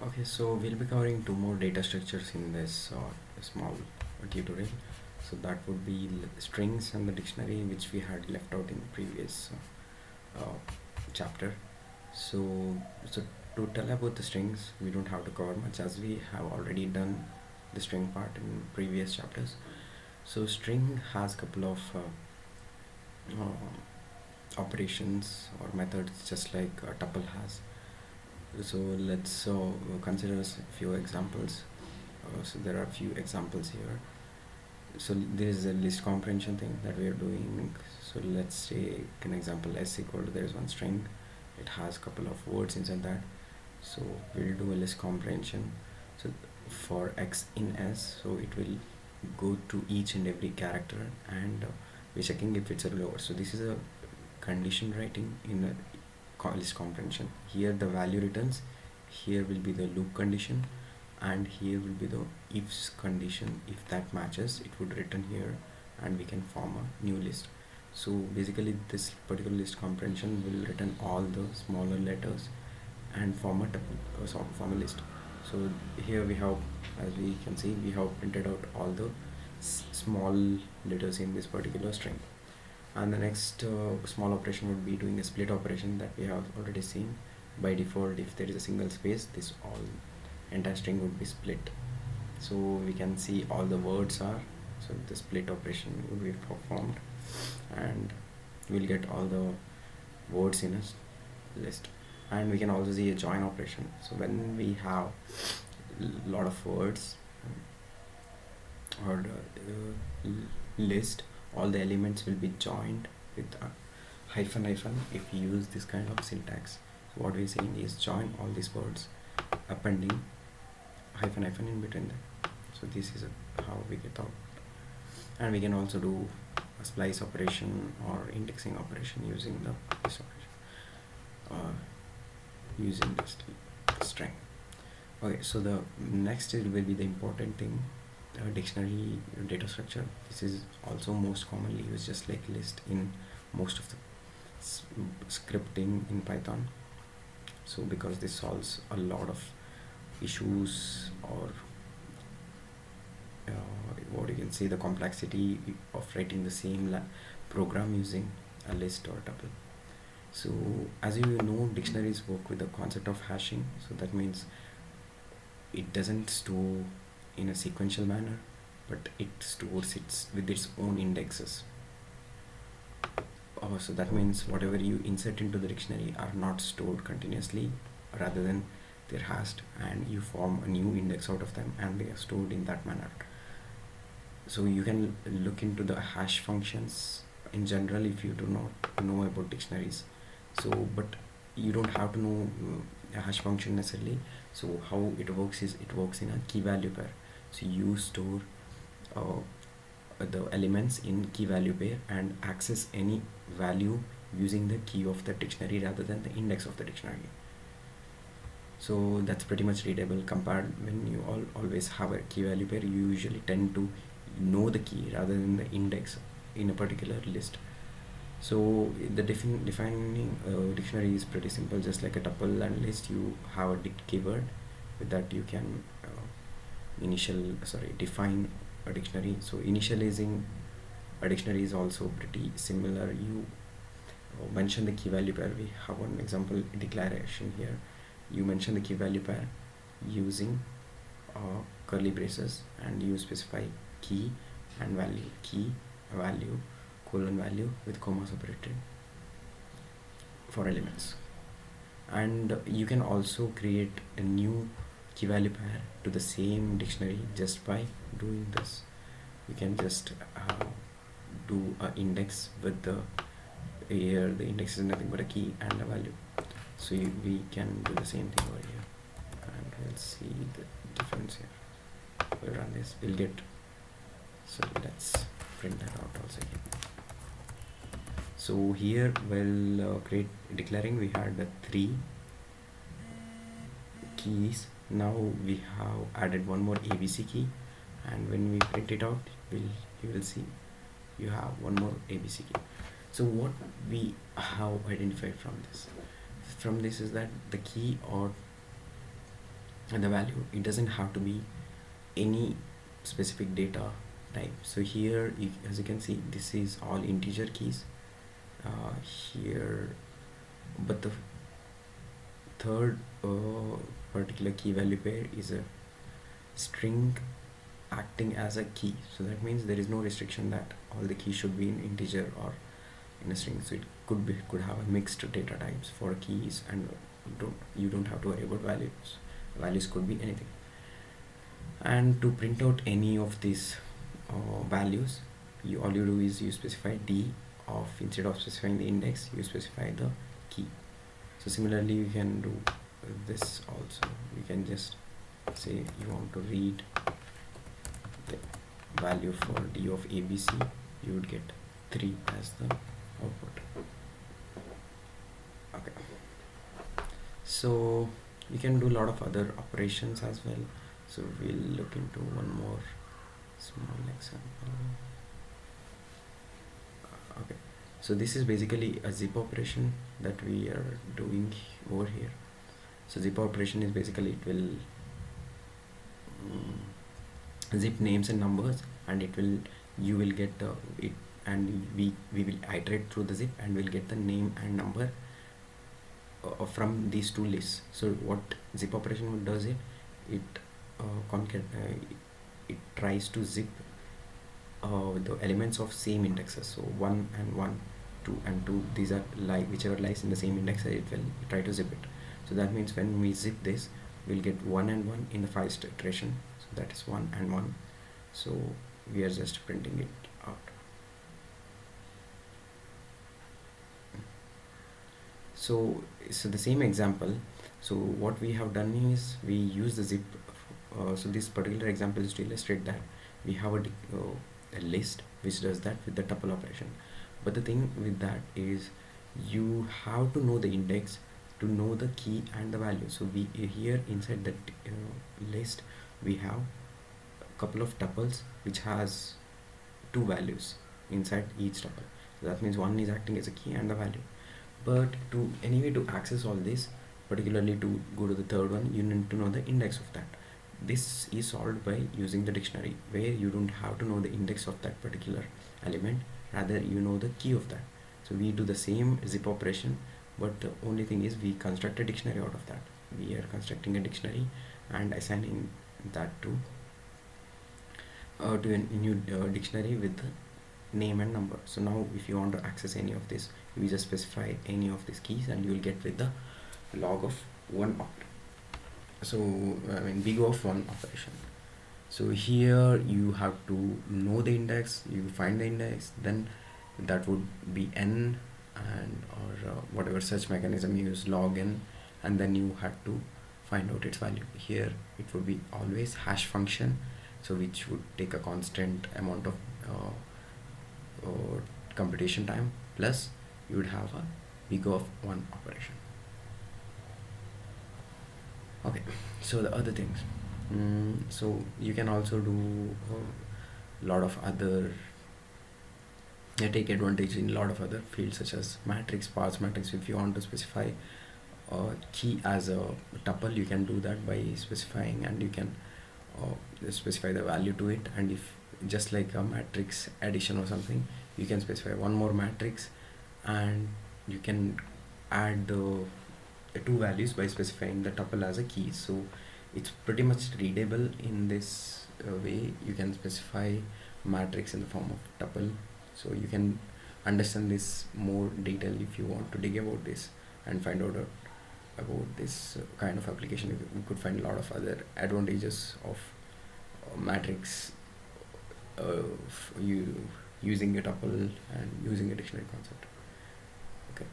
Okay, so we'll be covering two more data structures in this small tutorial. So that would be strings and the dictionary, which we had left out in the previous chapter. So, so to tell about the strings, we don't have to cover much as we have already done the string part in previous chapters. So string has couple of operations or methods just like a tuple has. So let's consider a few examples. So there are a few examples here. So there is a list comprehension thing that we are doing. So let's take an example s equal to, there is one string, it has a couple of words inside that. So we'll do a list comprehension. So for x in s, so it will go to each and every character, and we're checking if it's a lower. So this is a condition writing in a list comprehension. Here the value returns, here will be the loop condition, and here will be the ifs condition. If that matches, it would return here, and we can form a new list. So basically this particular list comprehension will return all the smaller letters and form a tuple, form a list. So here we have, as we can see, we have printed out all the small letters in this particular string. And the next small operation would be doing a split operation that we have already seen. By default, if there is a single space, this all entire string would be split. So we can see all the words are, so the split operation will be performed, and we'll get all the words in a list. And we can also see a join operation. So when we have a lot of words or list, all the elements will be joined with a hyphen hyphen if we use this kind of syntax. So what we're saying is join all these words, appending hyphen hyphen in between them. So this is how we get out. And we can also do a splice operation or indexing operation using the this operation, using this string. Okay, so the next will be the important thing, dictionary data structure. This is also most commonly used just like list in most of the scripting in Python. So because this solves a lot of issues, or what you can say, the complexity of writing the same program using a list or tuple. So as you know, dictionaries work with the concept of hashing. So that means it doesn't store in a sequential manner, but it stores it with its own indexes. So that means whatever you insert into the dictionary are not stored continuously, rather than they're hashed, and you form a new index out of them, and they are stored in that manner. So you can look into the hash functions in general if you do not know about dictionaries. So but you don't have to know a hash function necessarily. So how it works is, it works in a key value pair. So you store the elements in key value pair and access any value using the key of the dictionary rather than the index of the dictionary. So that's pretty much readable compared when you always have a key value pair. You usually tend to know the key rather than the index in a particular list. So the defining dictionary is pretty simple, just like a tuple and list. You have a keyword. With that you can define a dictionary. So initializing a dictionary is also pretty similar. You mention the key value pair. We have one example declaration here. You mention the key value pair using curly braces, and you specify key and value, key value colon value with comma separated for elements. And you can also create a new key value pair to the same dictionary just by doing this. You can just do an index with here the index is nothing but a key and a value. So we can do the same thing over here, and we'll see the difference here. We'll run this, we'll get, so let's print that out also again. So here we'll create declaring, we had the 3 keys. Now we have added one more ABC key, and when we print it out, you will see you have one more ABC key. So what we have identified from this is that the key or and the value, it doesn't have to be any specific data type. So here as you can see, this is all integer keys here, but the third particular key value pair is a string acting as a key. So that means there is no restriction that all the keys should be in integer or in a string. So it could have a mixed data types for keys, and you don't have to worry about values could be anything. And to print out any of these values, all you do is you specify d of, instead of specifying the index, you specify the key. So similarly you can do this also. You can just say you want to read the value for d of abc, you would get 3 as the output. Okay, so you can do a lot of other operations as well. So we'll look into one more small example. Okay, so this is basically a zip operation that we are doing over here. So zip operation is basically, it will zip names and numbers, and you will get it, and we will iterate through the zip and we'll get the name and number from these two lists. So what zip operation does, it tries to zip the elements of same indexes. So 1 and 1, 2 and 2, these are whichever lies in the same index, it will try to zip it. So that means when we zip this, we'll get 1 and 1 in the first iteration. So that is 1 and 1. So we are just printing it out. So the same example. So what we have done is we use the zip. So this particular example is to illustrate that we have a list which does that with the tuple operation. But the thing with that is you have to know the index to know the key and the value. So we here inside that list we have a couple of tuples which has 2 values inside each tuple. So that means one is acting as a key and the value. But to access all this, particularly to go to the third one, you need to know the index of that. This is solved by using the dictionary, where you don't have to know the index of that particular element, rather you know the key of that. So we do the same zip operation, but the only thing is we construct a dictionary out of that. We are constructing a dictionary and assigning that to a new dictionary with the name and number. So now if you want to access any of this, you just specify any of these keys and you will get with the log of 1 so big of 1 operation. So here you have to know the index, you find the index, then that would be n, and or whatever search mechanism you use, log n, and then you have to find out its value. Here it would be always hash function, so which would take a constant amount of computation time, plus you would have a big of 1 operation. Okay, so the other things, so you can also do a lot of other, take advantage in a lot of other fields such as matrix, parse matrix. If you want to specify a key as a tuple, you can do that by specifying, and you can specify the value to it. And if just like a matrix addition or something, you can specify one more matrix, and you can add the 2 values by specifying the tuple as a key. So it's pretty much readable in this way. You can specify matrix in the form of tuple, so you can understand this more detail if you want to dig about this and find out about this kind of application. You could find a lot of other advantages of matrix using a tuple and using a dictionary concept. Okay,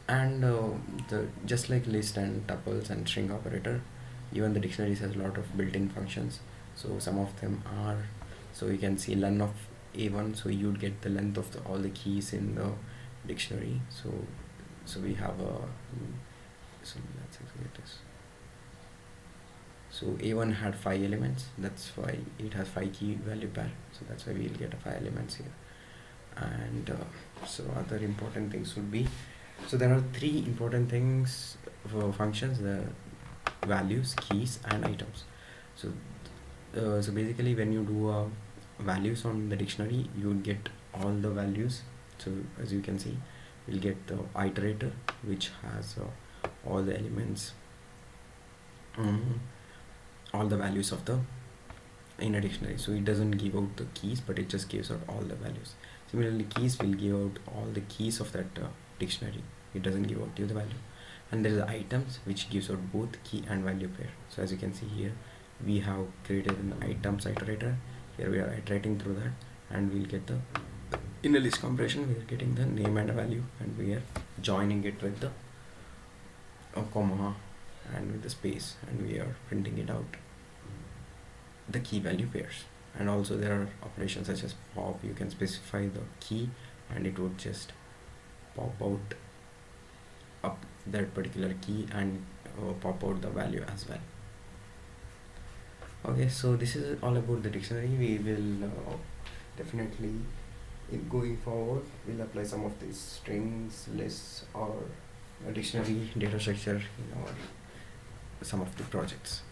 and just like list and tuples and string operator, even the dictionaries has a lot of built-in functions. So some of them are, so you can see len of a1, so you'd get the length of all the keys in the dictionary. So we have a, so let's execute this. So a1 had 5 elements, that's why it has 5 key value pair, so that's why we'll get 5 elements here. And so other important things would be, so there are 3 important things for functions. values, keys, and items. So so basically when you do values on the dictionary, you would get all the values. So as you can see, you'll get the iterator, which has all the elements, all the values of the in a dictionary. So it doesn't give out the keys, but it just gives out all the values. Similarly, keys will give out all the keys of that dictionary. It doesn't give out you the value. And there is the items, which gives out both key and value pair. So as you can see here, we have created an items iterator. Here we are iterating through that, and we'll get the in a list compression. We are getting the name and a value, and we are joining it with the comma and with the space, and we are printing it out the key value pairs. And also there are operations such as pop. You can specify the key and it would just pop out up that particular key and pop out the value as well. Okay, so this is all about the dictionary. We will definitely in going forward we'll apply some of these strings, lists, or a dictionary data structure in our some of the projects.